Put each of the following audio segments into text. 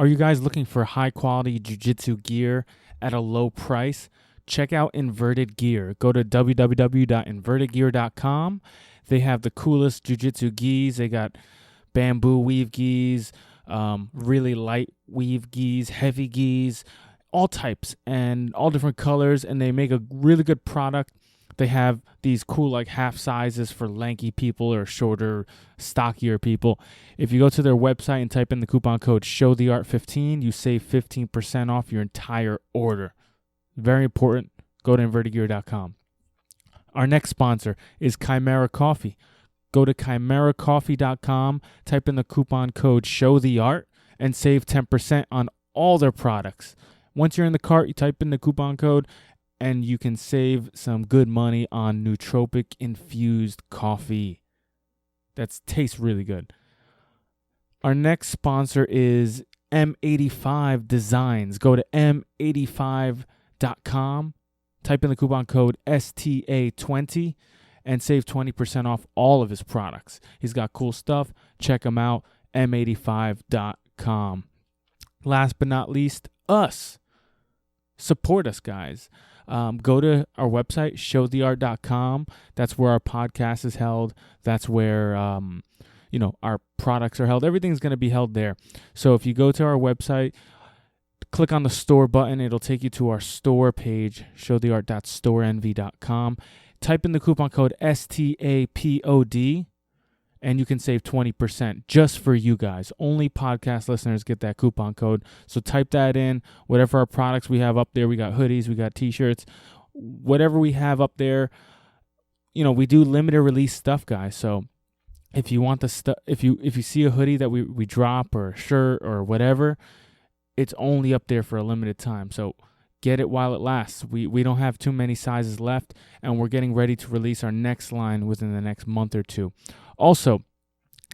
Are you guys looking for high-quality jiu-jitsu gear at a low price? Check out Inverted Gear. Go to www.invertedgear.com. They have the coolest jiu-jitsu gis. They got bamboo weave gis, really light weave gis, heavy gis, all types and all different colors, and they make a really good product. They have these cool like half sizes for lanky people or shorter, stockier people. If you go to their website and type in the coupon code SHOWTHEART15, you save 15% off your entire order. Very important. Go to invertedgear.com. Our next sponsor is Chimera Coffee. Go to chimeracoffee.com, type in the coupon code SHOWTHEART, and save 10% on all their products. Once you're in the cart, you type in the coupon code, and you can save some good money on nootropic infused coffee. That tastes really good. Our next sponsor is M85 Designs. Go to m85.com, type in the coupon code STA20, and save 20% off all of his products. He's got cool stuff. Check him out, m85.com. Last but not least, us. Support us, guys. Go to our website, showtheart.com. That's where our podcast is held. That's where, our products are held. Everything's going to be held there. So if you go to our website, click on the store button. It'll take you to our store page, showtheart.storenvy.com. Type in the coupon code STAPOD, and you can save 20% just for you guys. Only podcast listeners get that coupon code. So type that in. Whatever our products we have up there, we got hoodies, we got t-shirts, whatever we have up there. We do limited release stuff, guys. So if you want the stuff, if you see a hoodie that we drop or a shirt or whatever, it's only up there for a limited time. So get it while it lasts. We don't have too many sizes left, and we're getting ready to release our next line within the next month or two. Also,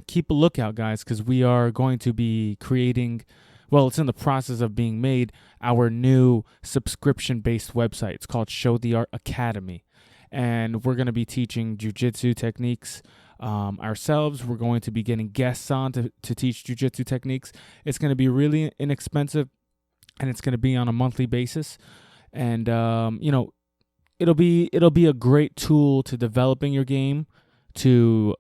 keep a lookout, guys, because we are going to be creating, it's in the process of being made, our new subscription-based website. It's called Show the Art Academy, and we're going to be teaching jiu-jitsu techniques ourselves. We're going to be getting guests on to teach jiu-jitsu techniques. It's going to be really inexpensive, and it's going to be on a monthly basis. And, it'll be a great tool to developing your game, to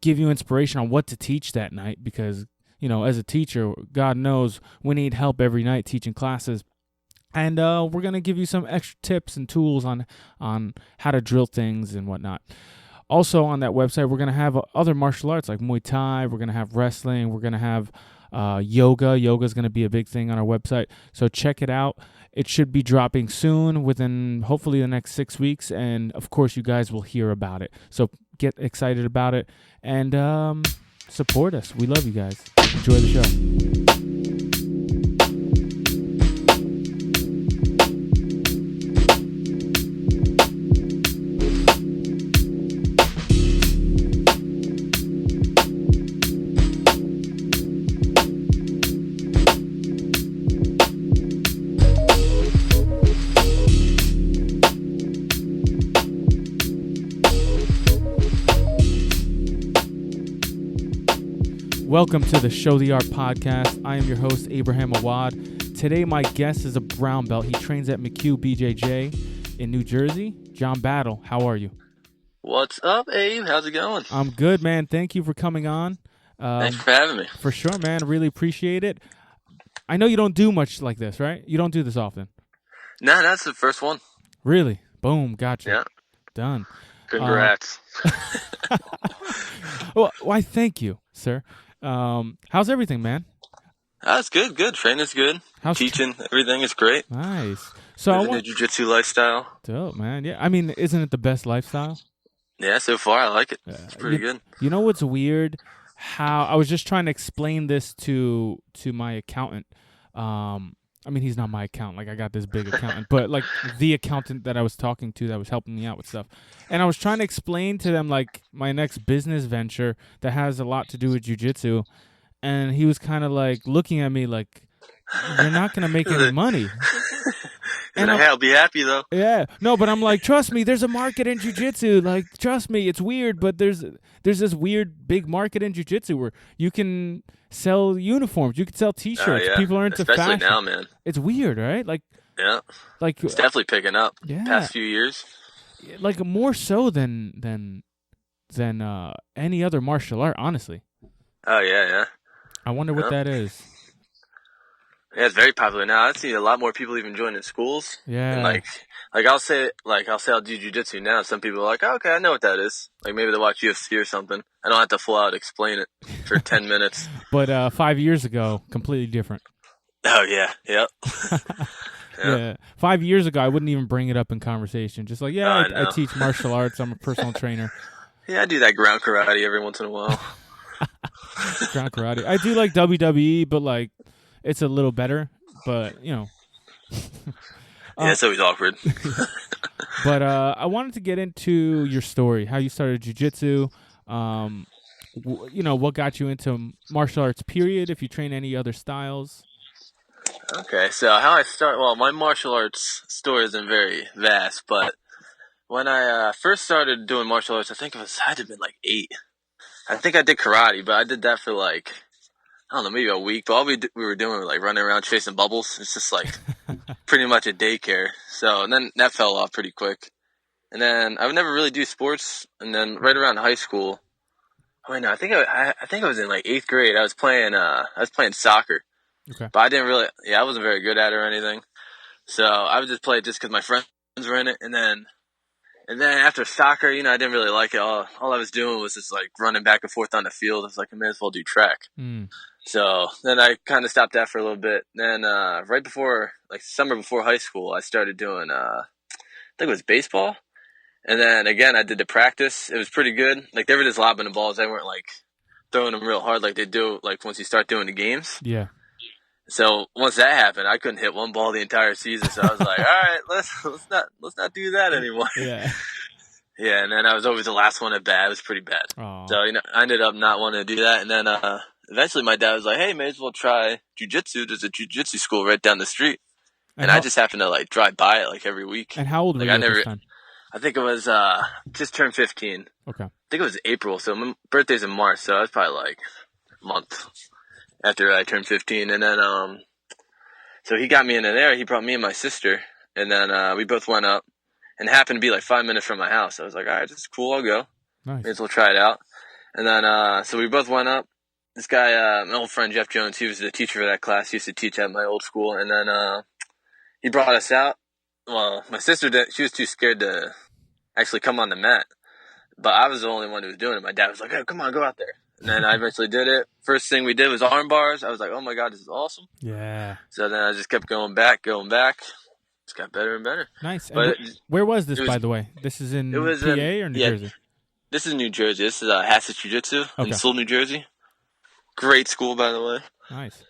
give you inspiration on what to teach that night, because, as a teacher, God knows we need help every night teaching classes. And we're going to give you some extra tips and tools on how to drill things and whatnot. Also on that website, we're going to have other martial arts like Muay Thai. We're going to have wrestling. We're going to have yoga. Yoga is going to be a big thing on our website. So check it out. It should be dropping soon, within hopefully the next 6 weeks. And, of course, you guys will hear about it. So get excited about it and support us. We love you guys. Enjoy the show. Welcome to the Show the Art podcast. I am your host, Abraham Awad. Today, my guest is a brown belt. He trains at McHugh BJJ in New Jersey. John Battle, how are you? What's up, Abe? How's it going? I'm good, man. Thank you for coming on. Thanks for having me. For sure, man. Really appreciate it. I know you don't do much like this, right? You don't do this often. Nah, that's the first one. Really? Boom. Gotcha. Yeah. Done. Congrats. Well, why, thank you, sir. How's everything, man? That's good. Training's good. Teaching, everything is great. Nice. So living a jiu-jitsu lifestyle. Dope, man. Yeah, I mean, isn't it the best lifestyle? Yeah, so far I like it. It's pretty good. You know what's weird? How I was just trying to explain this to my accountant. I mean, he's not my accountant. Like, I got this big accountant, but like the accountant that I was talking to that was helping me out with stuff. And I was trying to explain to them like my next business venture that has a lot to do with jiu-jitsu. And he was kind of like looking at me like, you're not going to make any money. And I'll be happy though. Yeah, no, but I'm like, trust me, there's a market in jiu-jitsu. Like, trust me, it's weird, but there's this weird big market in jiu-jitsu where you can sell uniforms, you can sell T-shirts. Yeah. People are into Especially fashion now, man. It's weird, right? Like, it's definitely picking up. Yeah, past few years. Like more so than any other martial art, honestly. Oh yeah. I wonder what that is. Yeah, it's very popular now. I see a lot more people even joining schools. Yeah. And like I'll say I'll do jiu-jitsu now. Some people are like, oh, okay, I know what that is. Like maybe they watch UFC or something. I don't have to full out explain it for 10 minutes. But 5 years ago, completely different. Oh yeah, yep. Yeah. 5 years ago, I wouldn't even bring it up in conversation. Just like, I teach martial arts. I'm a personal trainer. Yeah, I do that ground karate every once in a while. Ground karate. I do like WWE, but like it's a little better. But you know. Yeah, it's always awkward. But I wanted to get into your story, how you started jiu-jitsu, what got you into martial arts, period, if you train any other styles. Okay, so how I start, well, my martial arts story isn't very vast, but when I first started doing martial arts, I think I had to have been like 8. I think I did karate, but I did that for like, I don't know, maybe a week. But all we were doing was like running around chasing bubbles. It's just like pretty much a daycare. So, and then that fell off pretty quick. And then I would never really do sports. And then right around high school, I think I was in like 8th grade. I was playing soccer. Okay. But I didn't really, I wasn't very good at it or anything. So I would just play it just because my friends were in it. And then after soccer, I didn't really like it. All I was doing was just like running back and forth on the field. I was like, I may as well do track. So then I kind of stopped that for a little bit. Then right before, like summer before high school, I started doing, I think it was baseball. And then again, I did the practice. It was pretty good. Like they were just lobbing the balls. They weren't like throwing them real hard like they do like once you start doing the games. Yeah. So once that happened, I couldn't hit one ball the entire season. So I was like, all right, let's not do that anymore. Yeah. Yeah, and then I was always the last one at bat. It was pretty bad. Aww. So I ended up not wanting to do that. And then eventually my dad was like, hey, may as well try jiu-jitsu. There's a jiu-jitsu school right down the street. And I just happened to like drive by it like every week. And how old were you at this time? I think it was just turned 15. Okay. I think it was April. So my birthday's in March. So I was probably like a month after I turned 15. And then so he got me into there. He brought me and my sister. And then we both went up. And it happened to be like 5 minutes from my house. I was like, all right, this is cool. I'll go. Nice. May as well try it out. And then so we both went up. This guy, my old friend Jeff Jones, he was the teacher for that class. He used to teach at my old school. And then he brought us out. Well, my sister, she was too scared to actually come on the mat. But I was the only one who was doing it. My dad was like, hey, come on, go out there. And then I eventually did it. First thing we did was arm bars. I was like, oh, my God, this is awesome. Yeah. So then I just kept going back. It's got better and better. Nice. And where was this, by the way? This is in PA or New Jersey? This is New Jersey. This is Hassett Jiu-Jitsu in Seoul, New Jersey. Great school, by the way. Nice.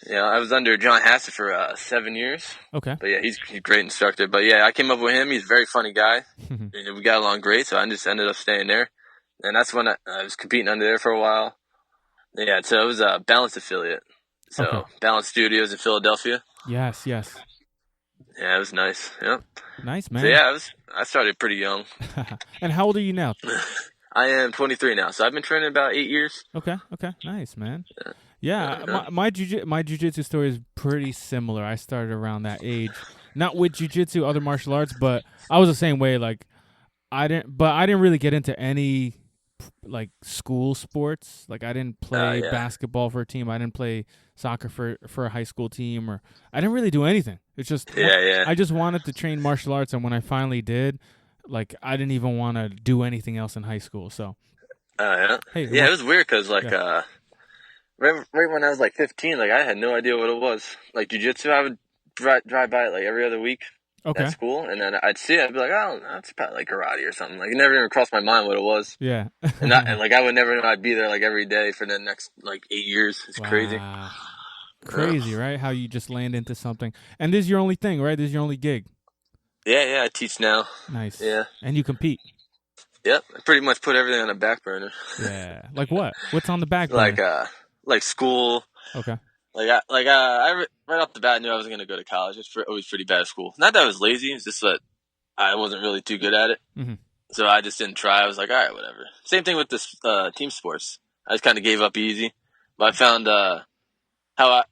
Yeah, I was under John Hassett for 7 years. Okay. But yeah, he's a great instructor. But yeah, I came up with him. He's a very funny guy. We got along great, so I just ended up staying there. And that's when I was competing under there for a while. Yeah, so it was a Balance affiliate. So Balance Studios in Philadelphia. Yes. Yeah, it was nice. Yep. Nice, man. So yeah, I started pretty young. And how old are you now? I am 23 now, so I've been training about 8 years. Okay. Nice, man. Yeah, my jiu-jitsu story is pretty similar. I started around that age, not with jiu-jitsu, other martial arts, but I was the same way. Like, I didn't really get into any like school sports. Like, I didn't play basketball for a team. I didn't play soccer for a high school team, or I didn't really do anything. It's just I just wanted to train martial arts, and when I finally did, like, I didn't even want to do anything else in high school. So, it was weird because right when I was like 15, like I had no idea what it was. Like jiu-jitsu, I would drive by it like every other week at school, and then I'd see it, I'd be like, oh, that's probably like karate or something. Like it never even crossed my mind what it was. Yeah. and like I would never know I'd be there like every day for the next like 8 years. It's crazy. Crazy, right? How you just land into something. And this is your only thing, right? This is your only gig. Yeah, I teach now. Nice. Yeah. And you compete. Yep. I pretty much put everything on the back burner. Yeah. Like what? What's on the back burner? Like school. Okay. Right off the bat knew I was gonna go to college. I was pretty bad at school. Not that I was lazy. It's just that I wasn't really too good at it. Mm-hmm. So I just didn't try. I was like, all right, whatever. Same thing with this team sports. I just kind of gave up easy. But I found how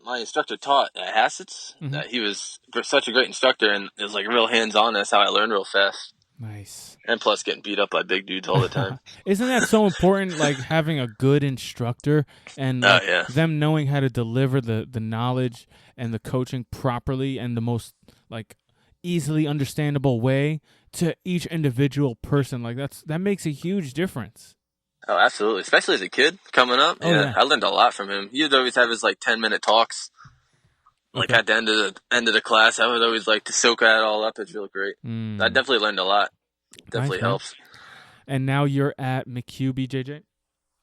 my instructor taught at Hassett's. Mm-hmm. That he was such a great instructor, and it was like real hands-on. That's how I learned real fast. Nice. And plus, getting beat up by big dudes all the time. Isn't that so important? Like having a good instructor and like, yeah. them knowing how to deliver the knowledge and the coaching properly and the most like easily understandable way to each individual person. Like that makes a huge difference. Oh, absolutely. Especially as a kid coming up. Oh, yeah. I learned a lot from him. He'd always have his like 10-minute talks. Like at the end of the class, I would always like to soak that all up. It's real great. I definitely learned a lot. Definitely helps. And now you're at McHugh BJJ?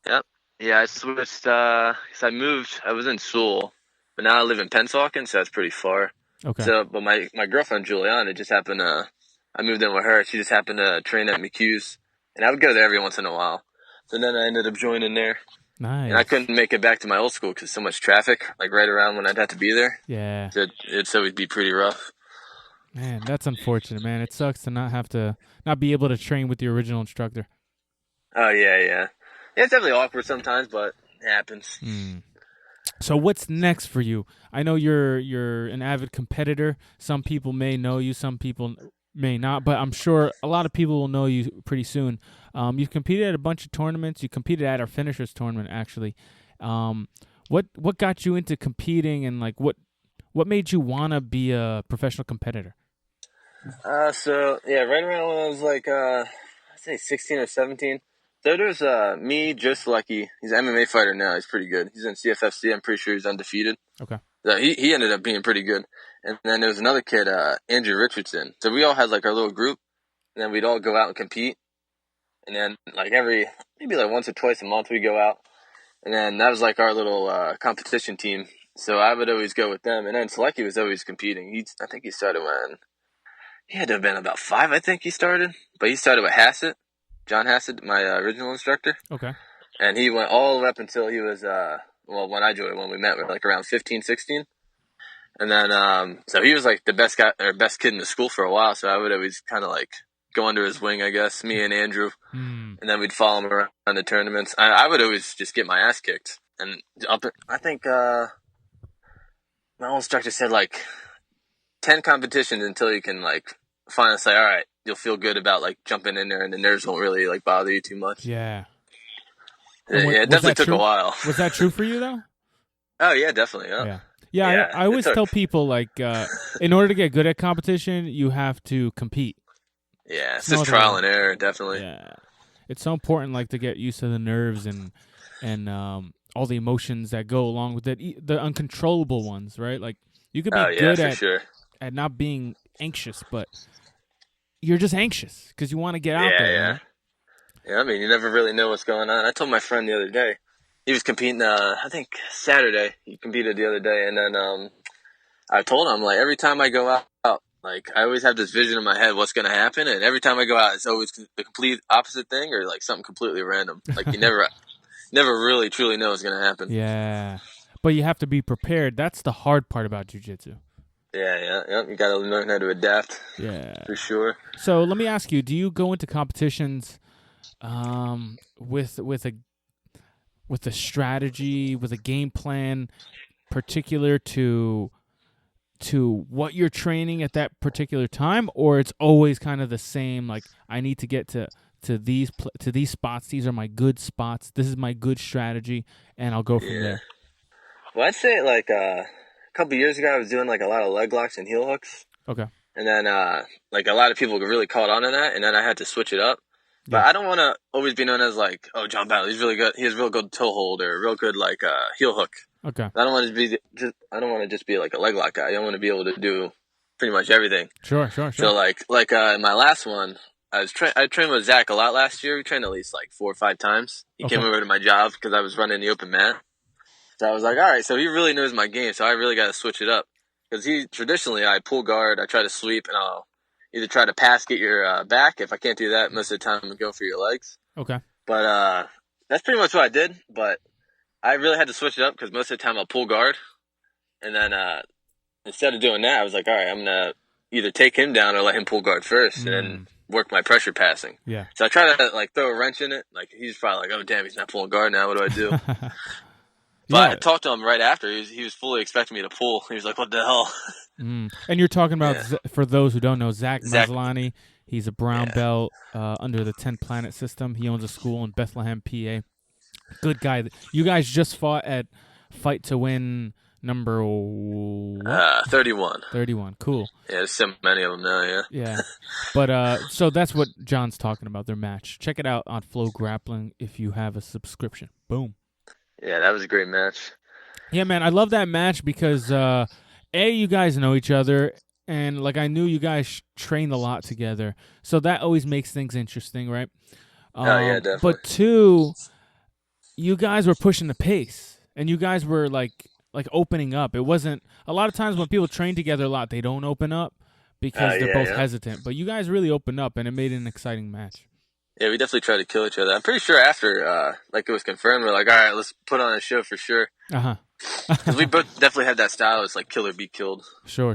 Yep. Yeah, I switched because I moved. I was in Sewell, but now I live in Pennsauken, so that's pretty far. Okay. So, but my girlfriend Juliana just happened to. I moved in with her. She just happened to train at McHugh's, and I would go there every once in a while. So then I ended up joining there. Nice. And I couldn't make it back to my old school because so much traffic, like right around when I'd have to be there. Yeah. So it'd always be pretty rough. Man, that's unfortunate, man. It sucks to not be able to train with the original instructor. Oh, yeah. Yeah, it's definitely awkward sometimes, but it happens. So what's next for you? I know you're an avid competitor. Some people may know you, some people may not, but I'm sure a lot of people will know you pretty soon. You've competed at a bunch of tournaments. You competed at our finishers tournament, actually. What got you into competing, and like what made you want to be a professional competitor? So yeah, right around when I was like, I'd say 16 or 17. So there's me, Joe Selecki. He's an MMA fighter now. He's pretty good. He's in CFFC. I'm pretty sure he's undefeated. Okay. So he ended up being pretty good. And then there was another kid, Andrew Richardson. So we all had like our little group, and then we'd all go out and compete. And then like maybe like once or twice a month we'd go out. And then that was like our little competition team. So I would always go with them. And then Selecki was always competing. I think he started when he had to have been about 5. I think he started, but he started with Hassett, John Hassett, my original instructor. Okay. And he went all the way up until he was when I joined, when we met, we were like around 15, 16. And then so he was like the best guy or best kid in the school for a while. So I would always kind of like go under his wing, I guess, me and Andrew. And then we'd follow him around the tournaments. I would always just get my ass kicked. And I think my old instructor said like 10 competitions until you can like finally say, all right, you'll feel good about like jumping in there and the nerves won't really like bother you too much. Yeah. It definitely took a while. Was that true for you though? Oh yeah, definitely. Yeah. Yeah, I always tell people like in order to get good at competition, you have to compete. Yeah, it's just trial and error, definitely. Yeah. It's so important like to get used to the nerves and all the emotions that go along with it, the uncontrollable ones, right? Like you could be good at not being anxious, but you're just anxious because you want to get out there. Yeah. Right? Yeah, I mean, you never really know what's going on. I told my friend the other day, he was competing, I think Saturday, he competed the other day, and then I told him, like, every time I go out, like, I always have this vision in my head what's going to happen, and every time I go out, it's always the complete opposite thing or, like, something completely random. Like, you never really truly know what's going to happen. Yeah. But you have to be prepared. That's the hard part about jiu-jitsu. Yeah. You got to learn how to adapt. Yeah. For sure. So let me ask you, do you go into competitions with a strategy, with a game plan particular to what you're training at that particular time, or it's always kind of the same, like I need to get to these spots, these are my good spots, this is my good strategy, and I'll go from there? Well, I'd say like a couple years ago I was doing like a lot of leg locks and heel hooks. Okay. And then like a lot of people really caught on to that, and then I had to switch it up. But I don't want to always be known as like, oh, John Battle, he's really good. He has real good toe hold or real good like heel hook. Okay. I don't want to just be like a leg lock guy. I want to be able to do pretty much everything. Sure. So like my last one, I trained with Zach a lot last year. We trained at least like 4 or 5 times. He came over to my job because I was running the open mat. So I was like, all right, so he really knows my game. So I really got to switch it up because traditionally I pull guard, I try to sweep, and I'll either try to pass, get your back. If I can't do that, most of the time I'm going for your legs. Okay. But that's pretty much what I did. But I really had to switch it up because most of the time I'll pull guard, and then instead of doing that, I was like, all right, I'm gonna either take him down or let him pull guard first, and then work my pressure passing. Yeah. So I try to like throw a wrench in it. Like he's probably like, oh damn, he's not pulling guard now. What do I do? But I talked to him right after. He was fully expecting me to pull. He was like, what the hell? And you're talking about, for those who don't know, Zach Maslany. He's a brown belt under the 10 Planet system. He owns a school in Bethlehem, PA. Good guy. You guys just fought at Fight to Win number 31. 31. Cool. Yeah, there's so many of them now, yeah. Yeah. But so that's what John's talking about, their match. Check it out on Flow Grappling if you have a subscription. Boom. Yeah, that was a great match. Yeah, man, I love that match because you guys know each other, and like I knew you guys trained a lot together, so that always makes things interesting, right? Yeah, definitely. But 2, you guys were pushing the pace, and you guys were like opening up. It wasn't a lot of times when people train together a lot, they don't open up because they're both hesitant. But you guys really opened up, and it made it an exciting match. Yeah, we definitely tried to kill each other. I'm pretty sure after, like it was confirmed, we're like, all right, let's put on a show for sure. Because we both definitely had that style. It's like kill or be killed. Sure.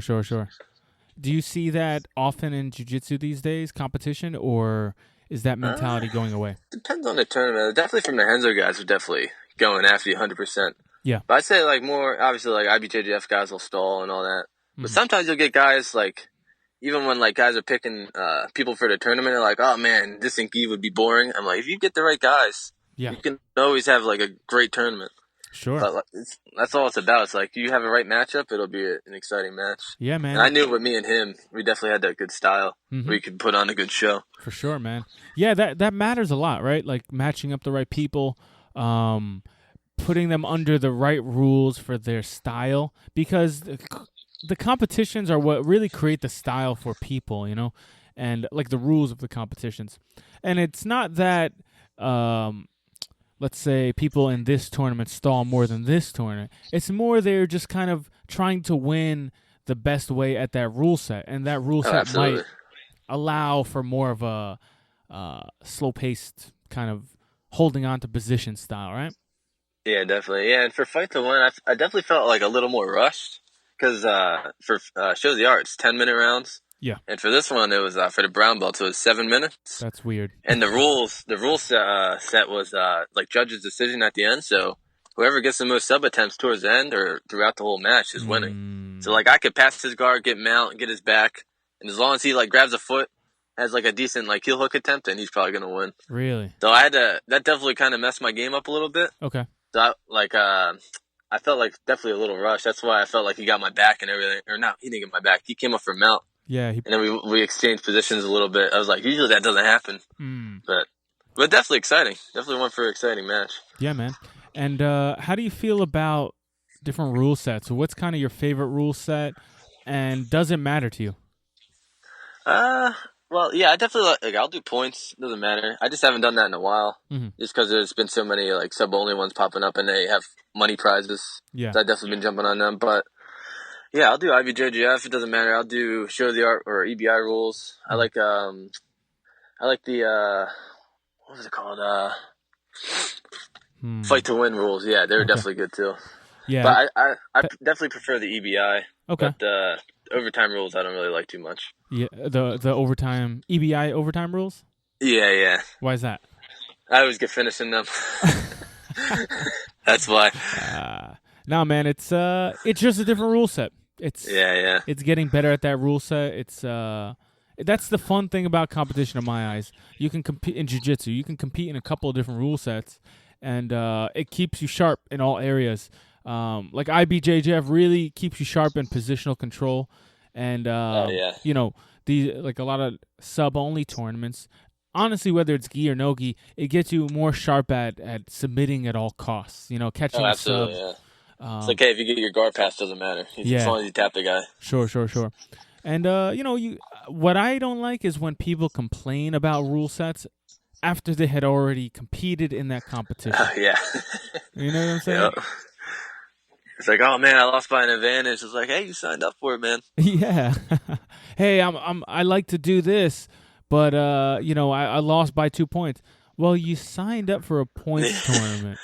Do you see that often in jiu-jitsu these days, competition, or is that mentality going away? Depends on the tournament. Definitely from the Henzo guys are definitely going after you 100%. Yeah. But I'd say like more, obviously like IBJJF guys will stall and all that. But sometimes you'll get guys like, even when like guys are picking people for the tournament, they're like, oh man, this Inky would be boring. I'm like, if you get the right guys, you can always have like a great tournament. Sure. But like, that's all it's about. It's like you have a right matchup, it'll be an exciting match. Yeah, man. And I knew with me and him, we definitely had that good style. We could put on a good show. For sure, man. Yeah, that matters a lot, right? Like matching up the right people, putting them under the right rules for their style, because the competitions are what really create the style for people, you know, and like the rules of the competitions. And it's not that, let's say, people in this tournament stall more than this tournament. It's more they're just kind of trying to win the best way at that rule set. And that rule set might allow for more of a slow-paced kind of holding on to position style, right? Yeah, definitely. Yeah, and for Fight to Win, I definitely felt like a little more rushed. Because for Show the Art, it's 10-minute rounds. Yeah. And for this one, it was for the brown belt, so it was 7 minutes. That's weird. And the rule set was like judge's decision at the end. So whoever gets the most sub attempts towards the end or throughout the whole match is winning. So like I could pass his guard, get mount, get his back, and as long as he like grabs a foot, has like a decent like heel hook attempt, then he's probably gonna win. Really? So I had to. That definitely kind of messed my game up a little bit. Okay. So I felt like definitely a little rushed. That's why I felt like he got my back and everything. Or not, he didn't get my back. He came up for mount. Yeah. And then we exchanged positions a little bit. I was like, usually that doesn't happen. But definitely exciting. Definitely one for an exciting match. Yeah, man. And how do you feel about different rule sets? So what's kind of your favorite rule set? And does it matter to you? Well, yeah, I definitely like I'll do points. Doesn't matter. I just haven't done that in a while, just because there's been so many like sub only ones popping up, and they have money prizes. Yeah, so I've definitely been jumping on them. But yeah, I'll do IBJJF. It doesn't matter. I'll do Show the Art or EBI rules. I like the what was it called? Fight to Win rules. Yeah, they were definitely good too. Yeah, but I definitely prefer the EBI. Okay. But the overtime rules I don't really like too much. Yeah, the overtime EBI overtime rules? Yeah. Why is that? I always get finished in them. That's why. No, man, it's just a different rule set. It's getting better at that rule set. It's that's the fun thing about competition in my eyes. You can compete in jiu-jitsu. You can compete in a couple of different rule sets, and it keeps you sharp in all areas. Like IBJJF really keeps you sharp in positional control, and you know, like a lot of sub only tournaments. Honestly, whether it's gi or no gi, it gets you more sharp at submitting at all costs. You know, catching a sub. Yeah. It's like, hey, if you get your guard pass, doesn't matter. As long as you tap the guy. Sure. And you know, what I don't like is when people complain about rule sets after they had already competed in that competition. Yeah. You know what I'm saying? Yeah. It's like, oh man, I lost by an advantage. It's like, hey, you signed up for it, man. Yeah. Hey, I like to do this, but you know, I lost by 2 points. Well, you signed up for a points tournament.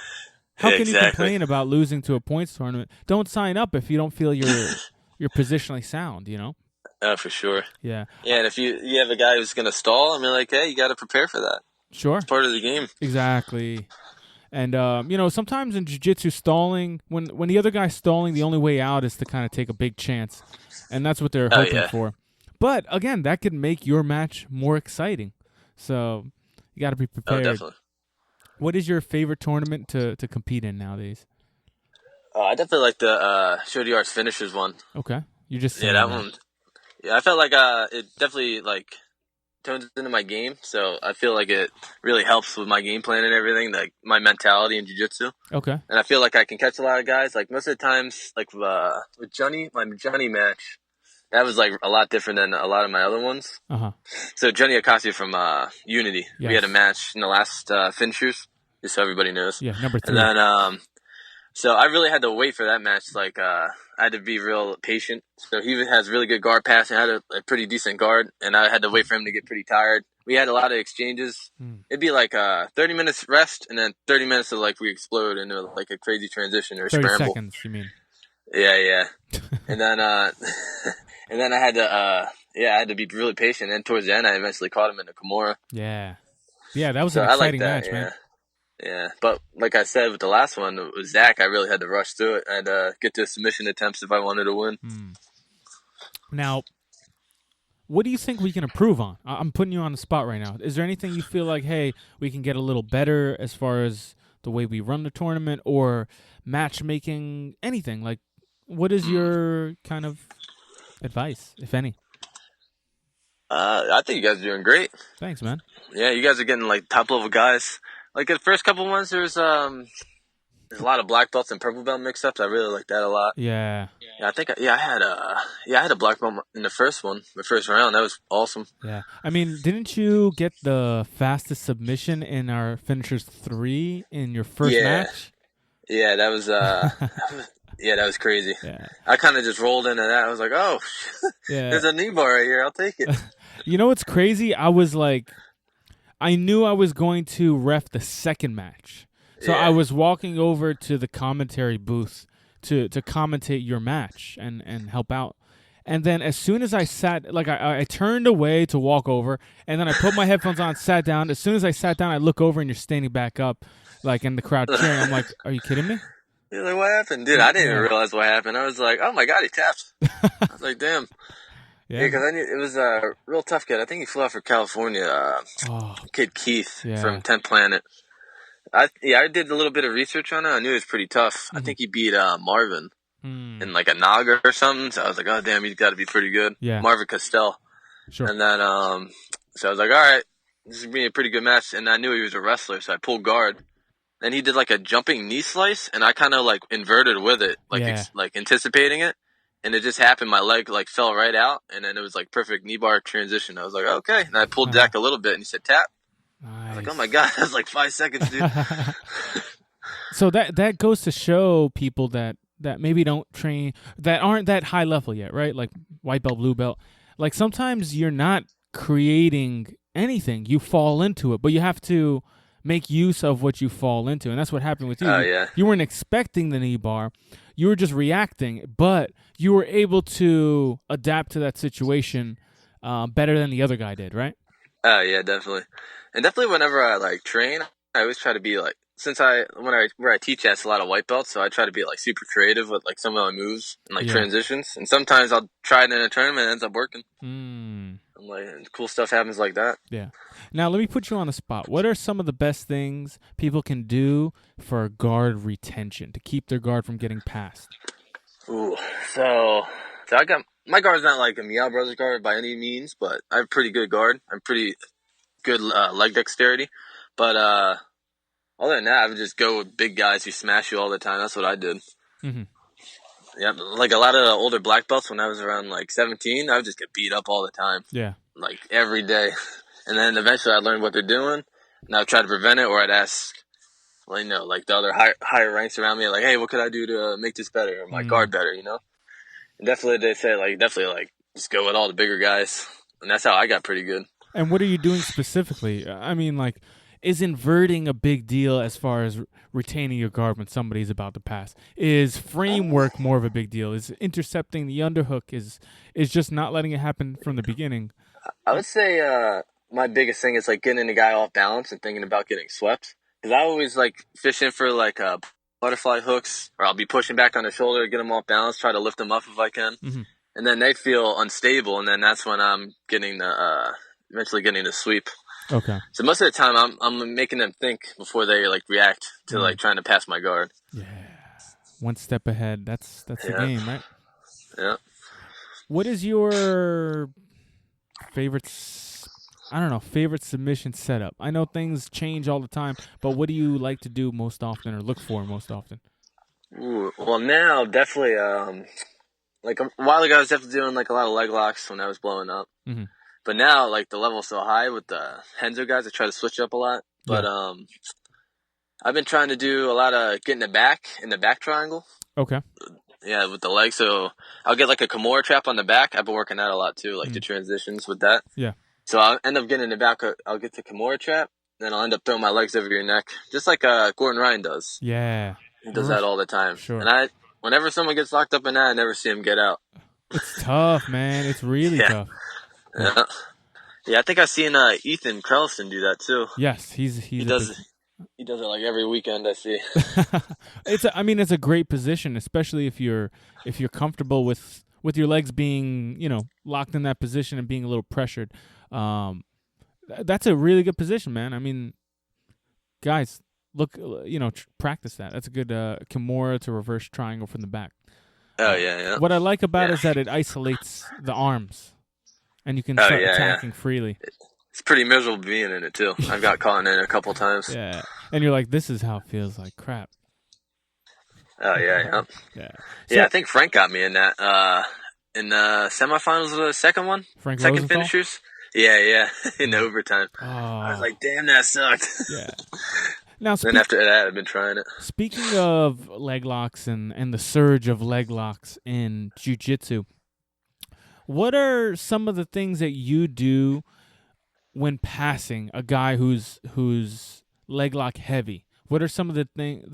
how can you Exactly. complain about losing to a points tournament? Don't sign up if you don't feel you're positionally sound. Oh, for sure. Yeah. Yeah, and if you have a guy who's gonna stall, I mean, like, hey, you got to prepare for that. Sure. It's part of the game. Exactly. And sometimes in jiu-jitsu, stalling, when the other guy's stalling, the only way out is to kind of take a big chance, and that's what they're Oh, hoping yeah. for. But again, that could make your match more exciting. So you got to be Oh, prepared. definitely. What is your favorite tournament to compete in nowadays? I definitely like the Shorty Arts Finishers one. Okay, you're just Yeah, saying that one. Yeah, I felt like it definitely like turns into my game. So I feel like it really helps with my game plan and everything, like my mentality in jiu-jitsu. Okay. And I feel like I can catch a lot of guys. Like most of the times, like with Johnny, my Johnny match, that was like a lot different than a lot of my other ones. Uh-huh. So Johnny Ocasio from Unity, Yes. we had a match in the last finishers, just so everybody knows. Yeah, number 3. And then so I really had to wait for that match. Like I had to be real patient. So he has really good guard passing. I had a pretty decent guard, and I had to wait for him to get pretty tired. We had a lot of exchanges. It'd be like 30 minutes rest, and then 30 minutes of like we explode into like a crazy transition or 30 scramble. seconds, you mean? Yeah. And then and then I had to be really patient. And towards the end, I eventually caught him in a Kimura. Yeah, that was So an I exciting like that, match, man. Yeah, but like I said with the last one, with Zach, I really had to rush through it and get to submission attempts if I wanted to win. Now, what do you think we can improve on? I'm putting you on the spot right now. Is there anything you feel like, hey, we can get a little better as far as the way we run the tournament or matchmaking, anything? Like, what is your kind of advice, if any? I think you guys are doing great. Thanks, man. Yeah, you guys are getting like top level guys. Like the first couple ones, there's a lot of black belts and purple belt mix ups. I really like that a lot. Yeah. I think I had a black belt in the first one, the first round. That was awesome. Yeah. I mean, didn't you get the fastest submission in our finishers 3 in your first match? Yeah, that was that was crazy. Yeah. I kind of just rolled into that. I was like, oh, there's a knee bar right here. I'll take it. You know what's crazy? I was like, I knew I was going to ref the second match. So I was walking over to the commentary booth to commentate your match and help out. And then as soon as I sat, like I turned away to walk over, and then I put my headphones on, sat down. As soon as I sat down, I look over and you're standing back up, like in the crowd cheering. I'm like, are you kidding me? You're like, what happened? Dude, I didn't even realize what happened. I was like, oh my God, he tapped. I was like, damn. Yeah, because I knew it was a real tough kid. I think he flew out for California. Kid Keith from 10th Planet. I did a little bit of research on it. I knew it was pretty tough. I think he beat Marvin in like a Naga or something. So I was like, oh damn, he's got to be pretty good. Yeah. Marvin Castell. Sure. And then so I was like, all right, this is gonna be a pretty good match. And I knew he was a wrestler, so I pulled guard. Then he did like a jumping knee slice, and I kind of like inverted with it, like anticipating it. And it just happened. My leg like fell right out, and then it was like perfect knee bar transition. I was like, okay. And I pulled Zach a little bit, and he said tap. Nice. I was like, oh my God, that was like 5 seconds, dude. So that goes to show people that maybe don't train, that aren't that high level yet, right? Like white belt, blue belt. Like sometimes you're not creating anything. You fall into it, but you have to make use of what you fall into. And that's what happened with you. You weren't expecting the knee bar. You were just reacting, but you were able to adapt to that situation better than the other guy did, right? Oh, yeah, definitely. And definitely whenever I like train, I always try to be like, where I teach at, it's a lot of white belts, so I try to be like super creative with like some of my moves and like transitions. And sometimes I'll try it in a tournament and it ends up working. I'm like, cool stuff happens like that. Yeah. Now let me put you on the spot. What are some of the best things people can do for guard retention to keep their guard from getting passed? Ooh, so I got my guard's not like a McHugh Brothers guard by any means, but I have pretty good guard. I'm pretty good leg dexterity, but other than that, I would just go with big guys who smash you all the time. That's what I did. Yeah, like a lot of the older black belts when I was around like 17, I would just get beat up all the time. Yeah, like every day. And then eventually I learned what they're doing, and I'd try to prevent it, or I'd ask, well, like the other higher ranks around me, like, hey, what could I do to make this better, or my guard better, And definitely they say, just go with all the bigger guys. And that's how I got pretty good. And what are you doing specifically? I mean, like, is inverting a big deal as far as retaining your guard when somebody's about to pass? Is framework more of a big deal? Is intercepting the underhook? Is just not letting it happen from the beginning? I would say my biggest thing is like getting the guy off balance and thinking about getting swept. Because I always like fishing for like butterfly hooks, or I'll be pushing back on the shoulder, get them off balance, try to lift them up if I can, and then they feel unstable, and then that's when I'm getting the eventually getting the sweep. Okay. So most of the time, I'm making them think before they like react to like trying to pass my guard. Yeah. One step ahead. That's the game, right? Yeah. What is your favorite submission setup? I know things change all the time, but what do you like to do most often or look for most often? Ooh, well, now definitely, like a while ago, I was definitely doing like a lot of leg locks when I was blowing up. Mm-hmm. But now, like the level's so high with the Henzo guys, I try to switch up a lot. But I've been trying to do a lot of getting in the back triangle. Okay. Yeah, with the legs. So I'll get like a Kimura trap on the back. I've been working that a lot too, like the transitions with that. Yeah. So I'll end up getting in the back. I'll get the Kimura trap, then I'll end up throwing my legs over your neck, just like Gordon Ryan does. Yeah. He does that all the time. Sure. And whenever someone gets locked up in that, I never see him get out. It's tough, man. It's really tough. Yeah. Yeah, I think I've seen Ethan Carlson do that too. Yes, he does it like every weekend. I see. It's a great position, especially if you're comfortable with your legs being locked in that position and being a little pressured. That's a really good position, man. I mean, guys, look, practice that. That's a good Kimura to reverse triangle from the back. Oh yeah. What I like about it is that it isolates the arms. And you can start attacking freely. It's pretty miserable being in it, too. I've got caught in it a couple times. Yeah. And you're like, this is how it feels like crap. Oh, yeah. So, I think Frank got me in that. In the semifinals of the second one. Frank second Rosenthal? finishers. Yeah. In the overtime. Oh. I was like, damn, that sucked. Yeah. Now, then after that, I've been trying it. Speaking of leg locks and the surge of leg locks in jiu-jitsu, what are some of the things that you do when passing a guy who's leg lock heavy? What are some of the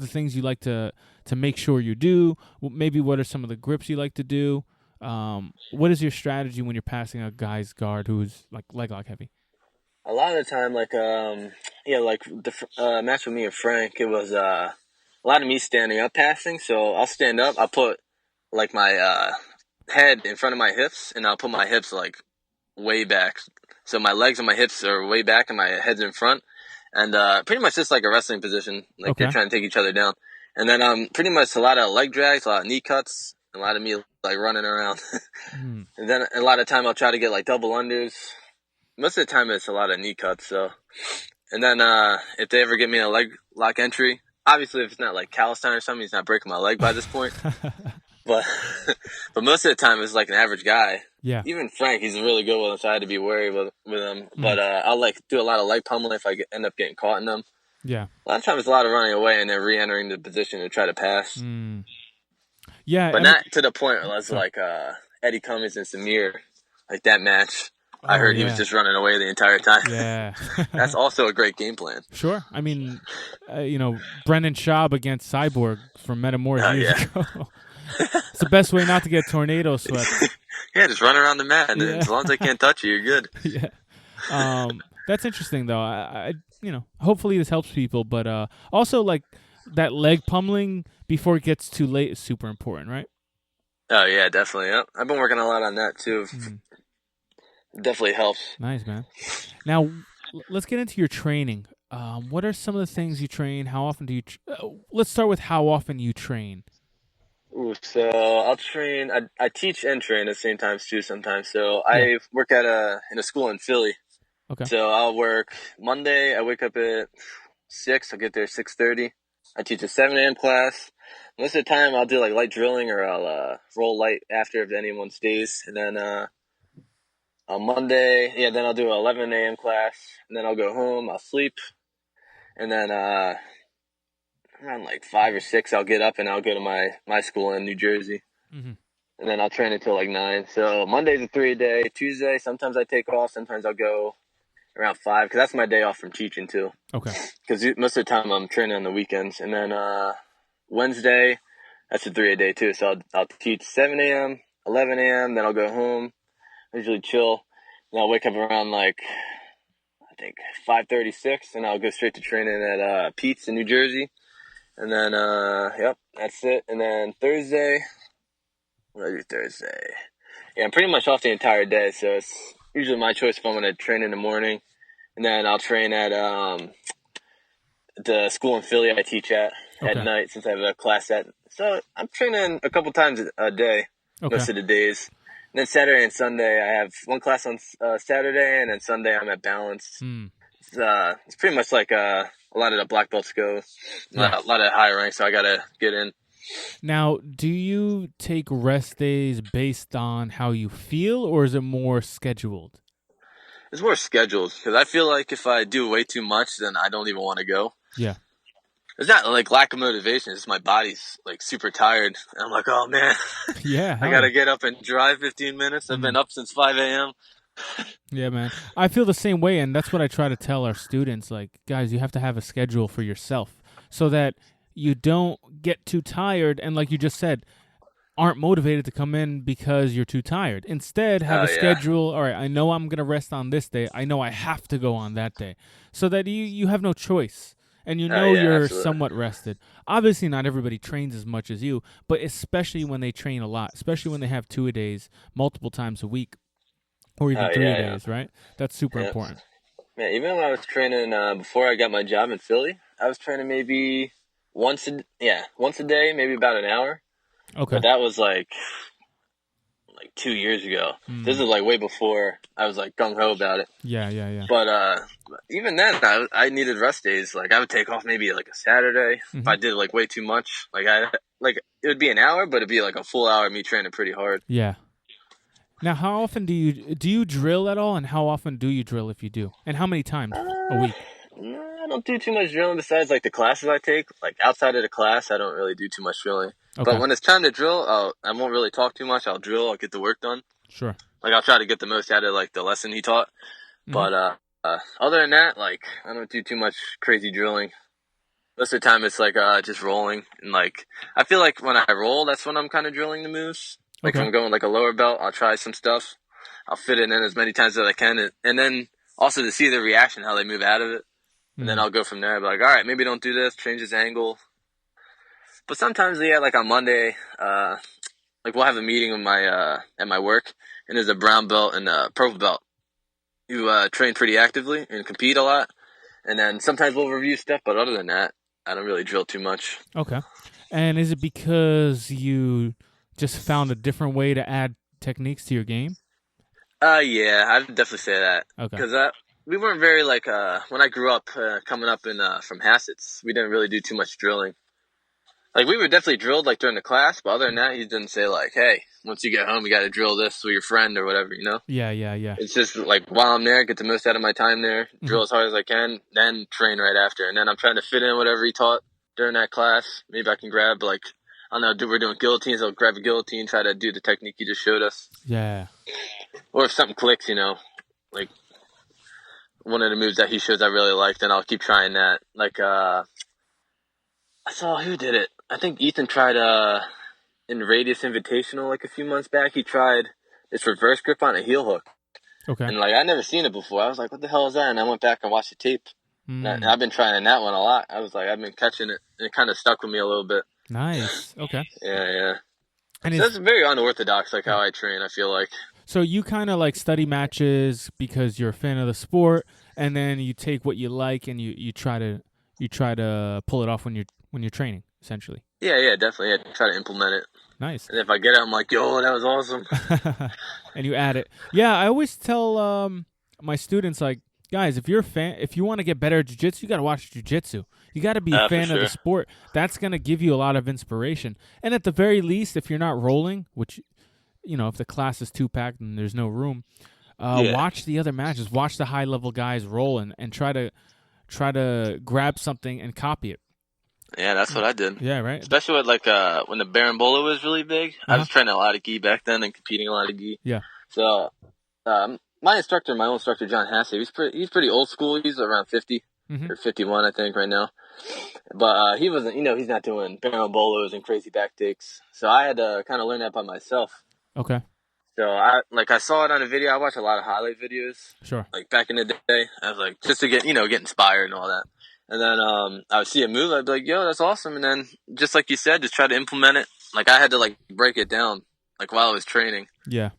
things you like to make sure you do? Maybe what are some of the grips you like to do? What is your strategy when you're passing a guy's guard who's like leg lock heavy? A lot of the time, like like the match with me and Frank, it was a lot of me standing up passing. So I'll stand up. I'll put like my head in front of my hips, and I'll put my hips like way back. So my legs and my hips are way back, and my head's in front. And pretty much just like a wrestling position, like they're trying to take each other down. And then pretty much a lot of leg drags, a lot of knee cuts, a lot of me like running around. And then a lot of time I'll try to get like double unders. Most of the time it's a lot of knee cuts. So, and then if they ever get me a leg lock entry, obviously if it's not like Calistine or something, he's not breaking my leg by this point. But most of the time it's like an average guy. Yeah. Even Frank, he's really good with him, so I had to be wary with him. But I'll like do a lot of leg pummeling if I end up getting caught in them. Yeah. A lot of times it's a lot of running away and then re-entering the position to try to pass. Yeah. But not to the point where it's like Eddie Cummings and Samir, like that match. I heard he was just running away the entire time. Yeah. That's also a great game plan. Sure. I mean, Brendan Schaub against Cyborg from Metamora years ago. It's the best way not to get tornado swept. Yeah, just run around the mat. And as long as they can't touch you, you're good. Yeah. That's interesting, though. I hopefully this helps people. But also, like, that leg pummeling before it gets too late is super important, right? Oh, yeah, definitely. Yep. I've been working a lot on that, too. Definitely helps. Nice, man. Now, let's get into your training. What are some of the things you train? How often do you let's start with how often you train. Ooh, so I'll train. I teach and train at the same time, too, sometimes. So I work in a school in Philly. Okay. So I'll work Monday. I wake up at 6. I'll get there at 6:30. I teach a 7 a.m. class. Most of the time, I'll do like light drilling, or I'll roll light after if anyone stays. And then on Monday, then I'll do an 11 a.m. class. And then I'll go home. I'll sleep. And then around like 5 or 6, I'll get up and I'll go to my school in New Jersey. And then I'll train until like 9. So Monday's a 3-a-day. Tuesday, sometimes I take off. Sometimes I'll go around 5 because that's my day off from teaching too. Okay. Because most of the time I'm training on the weekends. And then Wednesday, that's a 3-a-day too. So I'll teach 7 a.m., 11 a.m., then I'll go home, usually chill. Then I'll wake up around like, I think 5:36, and I'll go straight to training at Pete's in New Jersey. And then, yep, that's it. And then Thursday, what do I do Thursday? Yeah, I'm pretty much off the entire day, so it's usually my choice if I'm going to train in the morning. And then I'll train at the school in Philly I teach at night since I have a class at. So I'm training a couple times a day, most of the days. And then Saturday and Sunday, I have one class on Saturday, and then Sunday I'm at Balanced. It's pretty much like a lot of the black belts go, a lot of higher ranks, so I got to get in. Now, do you take rest days based on how you feel, or is it more scheduled? It's more scheduled, because I feel like if I do way too much, then I don't even want to go. Yeah. It's not like lack of motivation. It's just my body's like super tired. And I'm like, oh man, yeah, I got to get up and drive 15 minutes. I've been up since 5 a.m. Yeah, man. I feel the same way, and that's what I try to tell our students. Like, guys, you have to have a schedule for yourself so that you don't get too tired and, like you just said, aren't motivated to come in because you're too tired. Instead, have a schedule. All right, I know I'm going to rest on this day. I know I have to go on that day, so that you have no choice. And you know you're absolutely. somewhat rested. Obviously, not everybody trains as much as you, but especially when they train a lot, especially when they have 2-a-days multiple times a week, or even 3-a-days, right? That's super important. Man, even when I was training before I got my job in Philly, I was training maybe once a day, maybe about an hour. Okay. But that was like 2 years ago. This is like way before I was like gung ho about it. Yeah. But even then, I needed rest days. Like I would take off maybe like a Saturday if I did like way too much. Like it would be an hour, but it'd be like a full hour of me training pretty hard. Yeah. Now, how often do you drill at all, and how often do you drill if you do, and how many times a week? I don't do too much drilling besides like the classes I take. Like outside of the class, I don't really do too much drilling. Okay. But when it's time to drill, I won't really talk too much. I'll drill. I'll get the work done. Sure. Like I'll try to get the most out of like the lesson he taught. But other than that, like I don't do too much crazy drilling. Most of the time, it's like just rolling, and like I feel like when I roll, that's when I'm kind of drilling the moves. Like if I'm going like a lower belt, I'll try some stuff. I'll fit it in as many times as I can, and then also to see the reaction, how they move out of it. And then I'll go from there. I'll be like, all right, maybe don't do this, change this angle. But sometimes, like on Monday, like we'll have a meeting with my at my work, and there's a brown belt and a purple belt. You train pretty actively and compete a lot. And then sometimes we'll review stuff, but other than that, I don't really drill too much. Okay. And is it because you just found a different way to add techniques to your game? Yeah, I'd definitely say that. Okay. Because we weren't very like when I grew up coming up in from Hassett's, we didn't really do too much drilling. Like we were definitely drilled like during the class, but other than that, he didn't say like, "Hey, once you get home, you got to drill this with your friend or whatever," you know? Yeah. It's just like while I'm there, get the most out of my time there, drill as hard as I can, then train right after, and then I'm trying to fit in whatever he taught during that class. Maybe I can grab like I don't know, we're doing guillotines. I'll grab a guillotine, try to do the technique you just showed us. Yeah. Or if something clicks, like one of the moves that he shows I really like, then I'll keep trying that. Like I saw who did it. I think Ethan tried in Radius Invitational like a few months back. He tried this reverse grip on a heel hook. Okay. And like I'd never seen it before. I was like, what the hell is that? And I went back and watched the tape. And I've been trying that one a lot. I was like, I've been catching it, and it kind of stuck with me a little bit. Nice. Okay. Yeah. And so that's very unorthodox, like how I train, I feel like. So you kind of like study matches because you're a fan of the sport, and then you take what you like and you try to pull it off when you're training, essentially. Yeah, definitely. Yeah, try to implement it. Nice. And if I get it, I'm like, yo, that was awesome. And you add it. Yeah, I always tell my students, like, guys, if you want to get better at jiu-jitsu, you got to watch jiu-jitsu. You got to be a fan of the sport. That's going to give you a lot of inspiration. And at the very least, if you're not rolling, which, if the class is too packed and there's no room, watch the other matches. Watch the high-level guys roll and try to grab something and copy it. Yeah, that's what I did. Yeah, right. Especially with like when the Barambola was really big. I was training a lot of gi back then and competing a lot of gi. Yeah. So, my own instructor, John Hassey, he's pretty old school. He's around 50 or 51, I think, right now. But he wasn't, he's not doing barambolos and crazy back takes. So I had to kind of learn that by myself. Okay. So I saw it on a video. I watch a lot of highlight videos. Sure. Like back in the day, I was like, just to get inspired and all that. And then I would see a move, I'd be like, yo, that's awesome. And then just like you said, just try to implement it. Like I had to like break it down like while I was training. Yeah.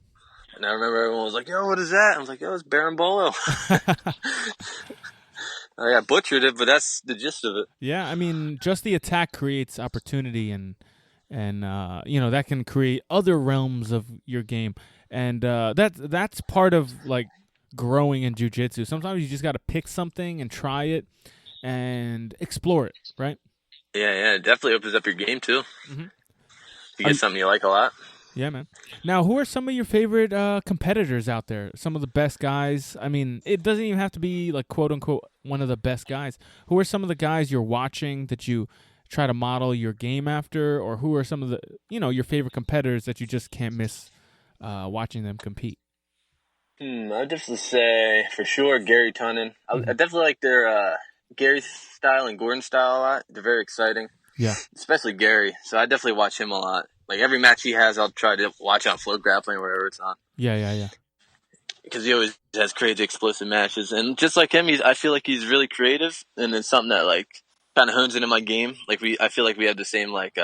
And I remember everyone was like, yo, what is that? I was like, yo, it's berimbolo. I got butchered it, but that's the gist of it. Yeah, I mean, just the attack creates opportunity, and that can create other realms of your game, and that's part of like growing in jiu-jitsu. Sometimes you just got to pick something and try it and explore it, right? Yeah, it definitely opens up your game too. Mm-hmm. You get something you like a lot. Yeah, man. Now, who are some of your favorite competitors out there? Some of the best guys? I mean, it doesn't even have to be like quote-unquote one of the best guys. Who are some of the guys you're watching that you try to model your game after? Or who are some of the, your favorite competitors that you just can't miss watching them compete? I'd definitely say, for sure, Gary Tunnen. I definitely like their Gary's style and Gordon's style a lot. They're very exciting. Yeah. Especially Gary. So I definitely watch him a lot. Like, every match he has, I'll try to watch on Flow Grappling or wherever it's on. Yeah. Because he always has crazy explosive matches. And just like him, I feel like he's really creative. And it's something that, like, kind of hones into my game. Like, I feel like we have the same, like,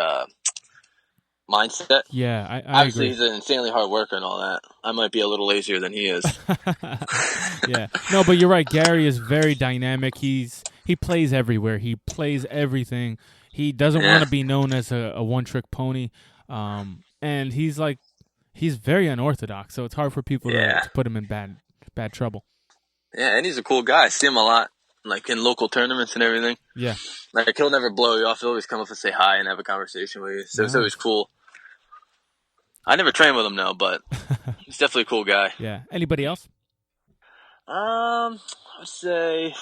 mindset. Yeah, I Obviously, agree. he's an insanely hard worker and all that. I might be a little lazier than he is. Yeah. No, but you're right. Gary is very dynamic. He plays everywhere. He plays everything. He doesn't want to be known as a one-trick pony. And he's very unorthodox, so it's hard for people to put him in bad trouble. Yeah, and he's a cool guy. I see him a lot, like in local tournaments and everything. Yeah. Like, he'll never blow you off. He'll always come up and say hi and have a conversation with you. So It's always cool. I never trained with him, though, but he's definitely a cool guy. Yeah. Anybody else? I'd say I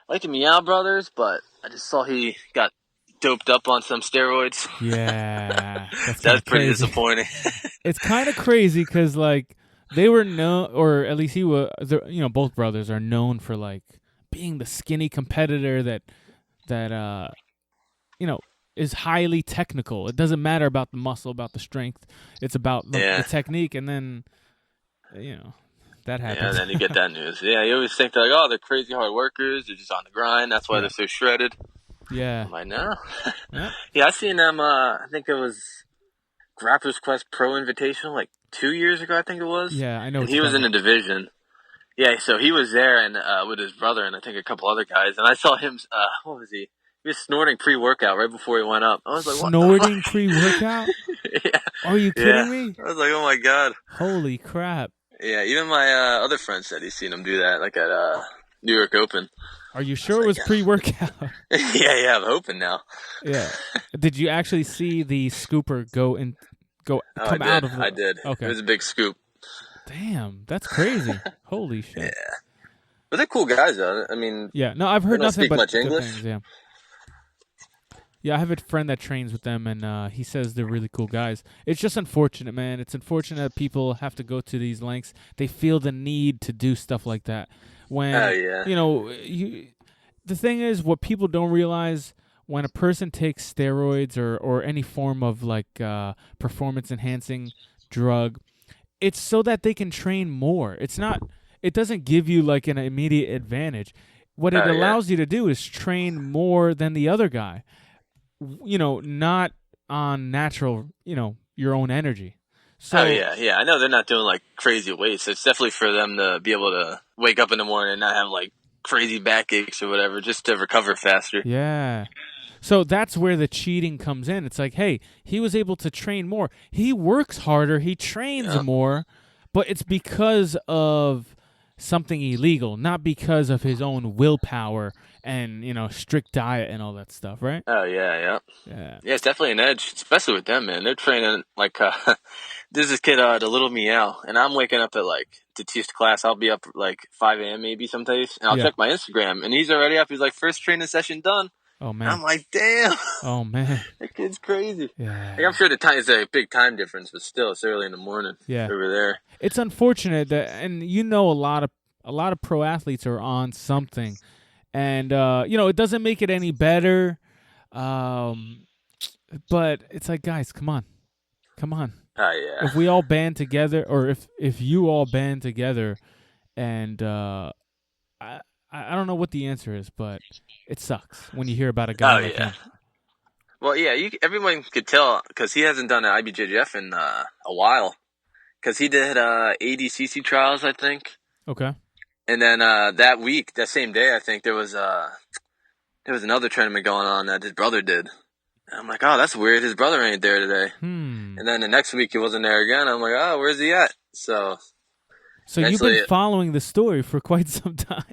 like the Meow Brothers, but I just saw he got doped up on some steroids. Yeah. That's pretty disappointing. It's kind of crazy because, like, they were known, or at least he was, both brothers are known for, like, being the skinny competitor that is highly technical. It doesn't matter about the muscle, about the strength. It's about the technique, and then, that happens. Yeah, and then you get that news. Yeah, you always think, like, they're crazy hard workers. They're just on the grind. That's why they're so shredded. Yeah. I'm like, no. Yep. Yeah, I seen them, I think it was Grappler's Quest Pro Invitational, like 2 years ago, I think it was. Yeah, I know. And he was in a division. Yeah, so he was there and with his brother and I think a couple other guys. And I saw him, what was he? He was snorting pre-workout right before he went up. I was like, what? Snorting pre-workout? Yeah. Are you kidding me? I was like, oh my God. Holy crap. Yeah, even my other friend said he's seen him do that, like at New York Open. Are you sure it was pre-workout? Yeah, I'm hoping now. Yeah. Did you actually see the scooper come out of it? I did. Okay. It was a big scoop. Damn, that's crazy. Holy shit. Yeah. But they're cool guys, though. I mean, yeah, no, I've heard nothing but much good English. things, yeah. Yeah, I have a friend that trains with them, and he says they're really cool guys. It's just unfortunate, man. It's unfortunate that people have to go to these lengths. They feel the need to do stuff like that. When, the thing is, what people don't realize, when a person takes steroids or any form of, like, performance-enhancing drug, it's so that they can train more. It doesn't give you, like, an immediate advantage. What it allows you to do is train more than the other guy. Not on natural, your own energy. So, I know they're not doing like crazy weights. It's definitely for them to be able to wake up in the morning and not have like crazy backaches or whatever, just to recover faster. Yeah. So that's where the cheating comes in. It's like, hey, he was able to train more. He works harder. He trains more, but it's because of something illegal, not because of his own willpower and, strict diet and all that stuff, right? Oh, yeah. Yeah, it's definitely an edge, especially with them, man. They're training, like, there's this kid, the little Meow, and I'm waking up at, like, to teach class. I'll be up, like, 5 a.m. maybe some days, and I'll check my Instagram, and he's already up. He's like, first training session done. Oh And man. I'm like, damn, Oh man. that kid's crazy. Yeah. Like, I'm sure the time is a big time difference, but still, it's early in the morning Yeah. over there. It's unfortunate that, and a lot of pro athletes are on something, and it doesn't make it any better. But it's like, guys, come on. Oh yeah. If we all band together, or if you all band together, and I I don't know what the answer is, but it sucks when you hear about a guy Oh like yeah. him. Well, yeah. Everyone could tell because he hasn't done an IBJJF in a while. Because he did ADCC trials, I think. Okay. And then that week, that same day, I think there was another tournament going on that his brother did. And I'm like, oh, that's weird. His brother ain't there today. And then the next week he wasn't there again. I'm like, oh, where's he at? So you've been following the story for quite some time.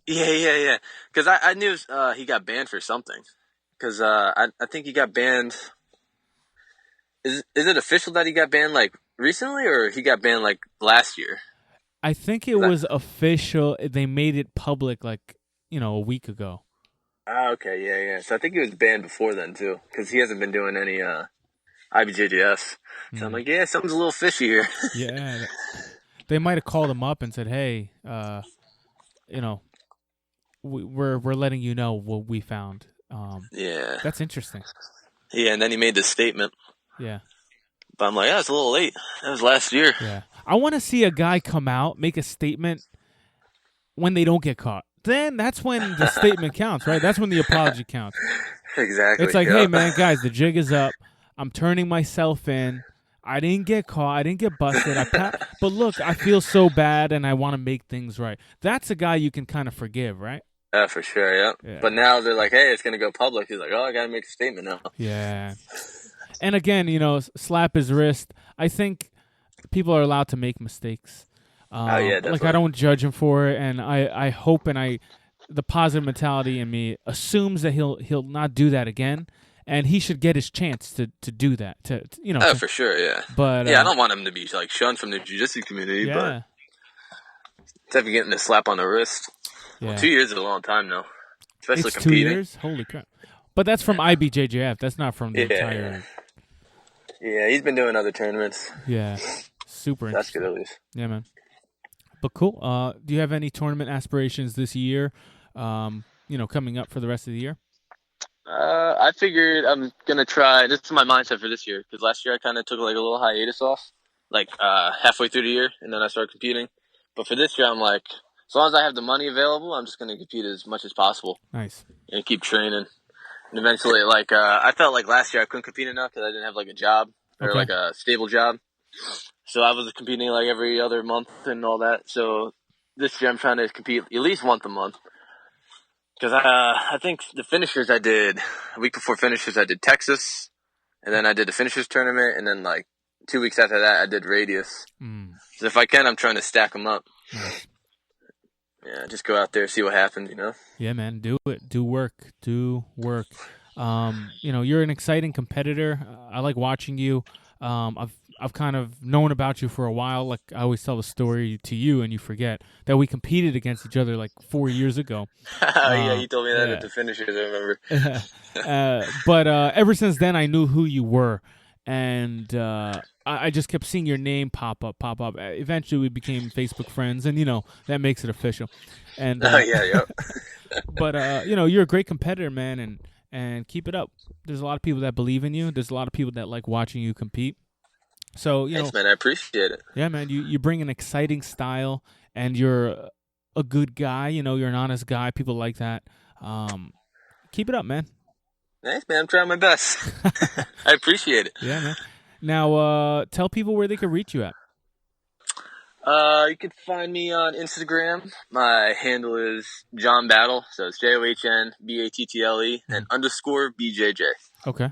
Yeah. Because I knew he got banned for something. Because I think he got banned. Is it official that he got banned like recently, or he got banned like last year? I think it was official. They made it public like, a week ago. Oh, okay, yeah. So I think he was banned before then too, because he hasn't been doing any IBJJS. So I'm like, yeah, something's a little fishy here. Yeah, they might have called him up and said, hey, we're letting you know what we found. Yeah, that's interesting. Yeah, and then he made this statement. Yeah. But I'm like, it's a little late. That was last year. Yeah. I want to see a guy come out, make a statement when they don't get caught. Then that's when the statement counts, right? That's when the apology counts. Exactly. It's like, hey, man, guys, the jig is up. I'm turning myself in. I didn't get caught. I didn't get busted. But look, I feel so bad, and I want to make things right. That's a guy you can kind of forgive, right? For sure, yeah. But now they're like, hey, it's going to go public. He's like, oh, I got to make a statement now. Yeah. And again, slap his wrist. I think people are allowed to make mistakes. Definitely. Like, I don't judge him for it, and I hope and the positive mentality in me assumes that he'll not do that again, and he should get his chance to do that. For sure, yeah. But I don't want him to be like shunned from the jiu-jitsu community. Yeah. But instead of getting a slap on the wrist, yeah. 2 years is a long time now, especially it's competing. 2 years. Holy crap! But that's from IBJJF. That's not from the entire. Yeah, he's been doing other tournaments. Yeah, super. That's good at least. Yeah, man. But cool. Do you have any tournament aspirations this year? Coming up for the rest of the year? I figured I'm gonna try. This is my mindset for this year, because last year I kind of took like a little hiatus off, like halfway through the year, and then I started competing. But for this year, I'm like, as long as I have the money available, I'm just gonna compete as much as possible. Nice. And keep training. And eventually, I felt like last year I couldn't compete enough because I didn't have like a job or like a stable job. So I was competing like every other month and all that. So this year I'm trying to compete at least once a month. Because I think the finishers I did, a week before finishers, I did Texas. And then I did the finishers tournament. And then like 2 weeks after that, I did Radius. So if I can, I'm trying to stack them up. Nice. Yeah, just go out there, see what happens, Yeah, man, do it. Do work. You're an exciting competitor. I like watching you. I've kind of known about you for a while. Like, I always tell the story to you, and you forget that we competed against each other like 4 years ago. Yeah, you told me that at the finishers, I remember. But ever since then, I knew who you were. And I just kept seeing your name pop up. Eventually, we became Facebook friends, and that makes it official. And but you're a great competitor, man, and keep it up. There's a lot of people that believe in you. There's a lot of people that like watching you compete. So thanks, man. I appreciate it. Yeah, man. You bring an exciting style, and you're a good guy. You're an honest guy. People like that. Keep it up, man. Thanks, man. I'm trying my best. I appreciate it. Yeah, man. Now, tell people where they can reach you at. You can find me on Instagram. My handle is John Battle, so it's JOHNBATTLE and _ BJJ. Okay.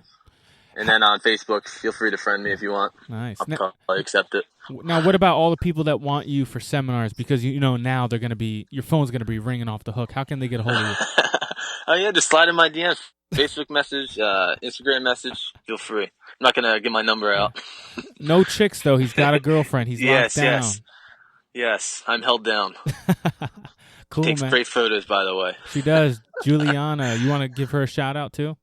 And then on Facebook, feel free to friend me if you want. Nice. I'll probably accept it. Now, what about all the people that want you for seminars? Because now they're gonna be, your phone's gonna be ringing off the hook. How can they get a hold of you? Oh yeah, just slide in my DMs. Facebook message, Instagram message. Feel free. I'm not gonna give my number out. No chicks though. He's got a girlfriend. He's locked down. Yes, I'm held down. Cool, Takes man. great photos, by the way. She does. Juliana, you want to give her a shout out too?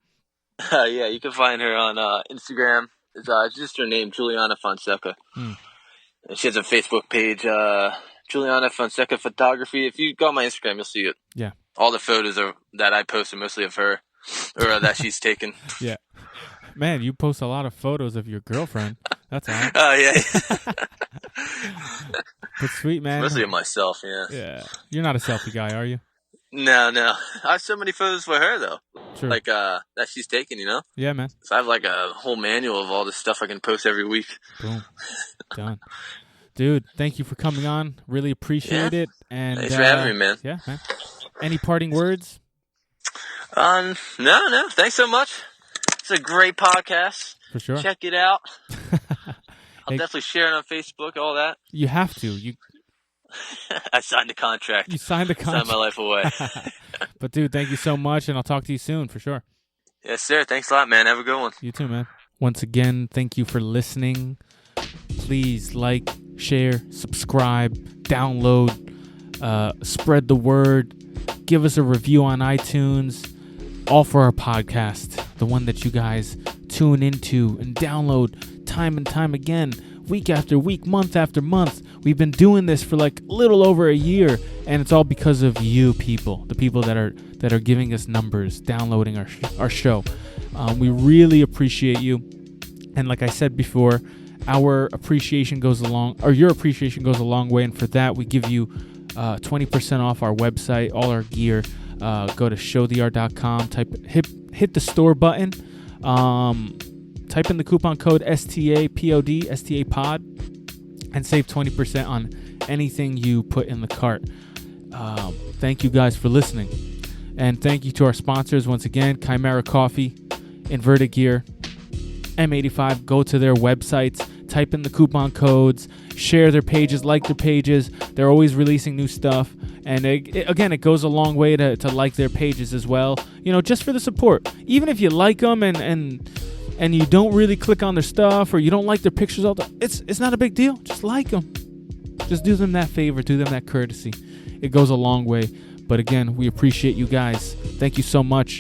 Yeah, you can find her on Instagram. It's just her name, Juliana Fonseca. And she has a Facebook page, Juliana Fonseca Photography. If you go on my Instagram, you'll see it. Yeah. All the photos that I post are mostly of her, or that she's taken. Yeah. Man, you post a lot of photos of your girlfriend. That's all right. Oh, yeah. But sweet, man. Mostly of myself, yeah. Yeah. You're not a selfie guy, are you? No. I have so many photos for her, though. Sure. Like, that she's taken, you know? Yeah, man. So I have like a whole manual of all the stuff I can post every week. Boom. Done. Dude, thank you for coming on. Really appreciate it. And thanks for having me, man. Yeah, man. Any parting words? No. Thanks so much. It's a great podcast. For sure. Check it out. I'll definitely share it on Facebook, all that. You have to. I signed a contract. You signed a contract. Signed my life away. But dude, thank you so much, and I'll talk to you soon for sure. Yes, sir. Thanks a lot, man. Have a good one. You too, man. Once again, thank you for listening. Please like, share, subscribe, download, spread the word. Give us a review on iTunes. All for our podcast, the one that you guys tune into and download time and time again, week after week, month after month. We've been doing this for like a little over a year, and it's all because of you people, the people that are giving us numbers, downloading our show. We really appreciate you. And like I said before, your appreciation goes a long way, and for that we give you 20% off our website, all our gear. Go to showtheart.com, hit the store button, type in the coupon code STAPOD, and save 20% on anything you put in the cart. Thank you guys for listening, and thank you to our sponsors once again: Chimera Coffee, Inverted Gear, M85. Go to their websites, type in the coupon codes, share their pages, like their pages. They're always releasing new stuff. And it goes a long way to like their pages as well. You know, just for the support. Even if you like them and you don't really click on their stuff, or you don't like their pictures all the time, it's not a big deal. Just like them. Just do them that favor. Do them that courtesy. It goes a long way. But again, we appreciate you guys. Thank you so much.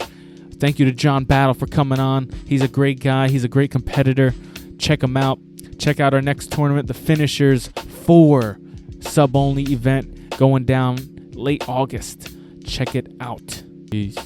Thank you to John Battle for coming on. He's a great guy. He's a great competitor. Check him out. Check out our next tournament, the Finishers 4 sub-only event going down late August. Check it out. Peace.